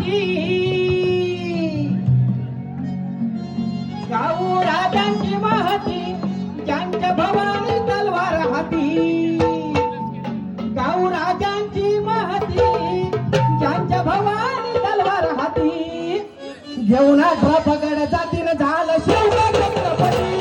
हाती गाऊ राजांची महती ज्यांच्या भवानी तलवार हाती गाऊ राजांची महती ज्यांच्या भवानी तलवार हाती घेऊन पगड जातीन झालं शिवबा छत्रपती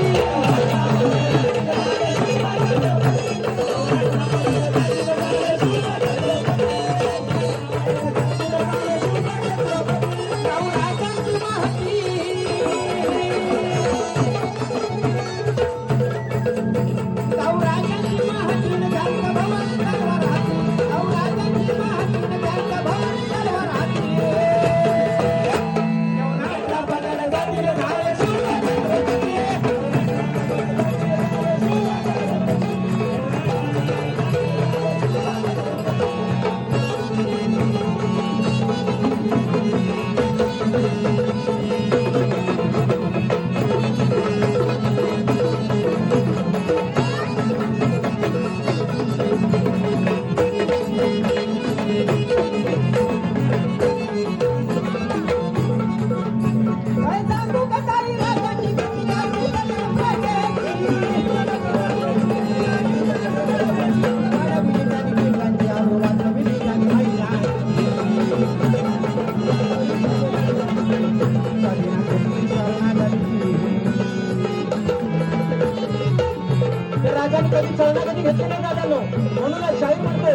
कधी शरणागती घेतली नाही दादानो म्हणूनच शाहीर म्हणतो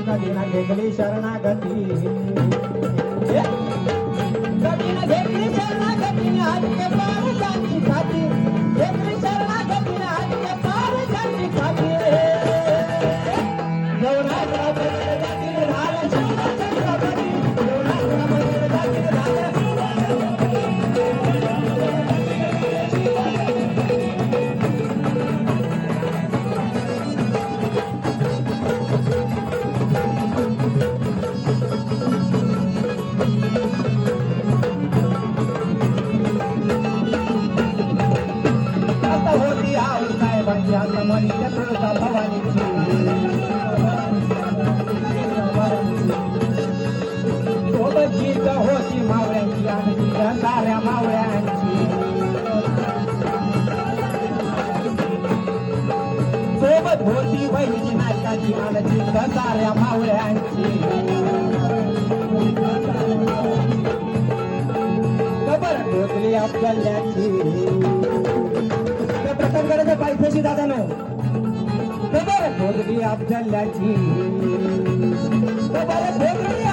कधी ना घेतली शरणागती कधी ना घेतली शरणागती आज के पार जाती खाती घेतली शरणागती आज के पार जाती खाती होती मावळ्यांची आणि साऱ्या मावळ्यांची सोबत होती बहिणीची नायकाची आणि साऱ्या मावळ्यांची खबर ढोकली आपल्याची प्रथम करायचं पायथ्याशी दादानो खबर ढोकली आपल्याची खबर ढोकली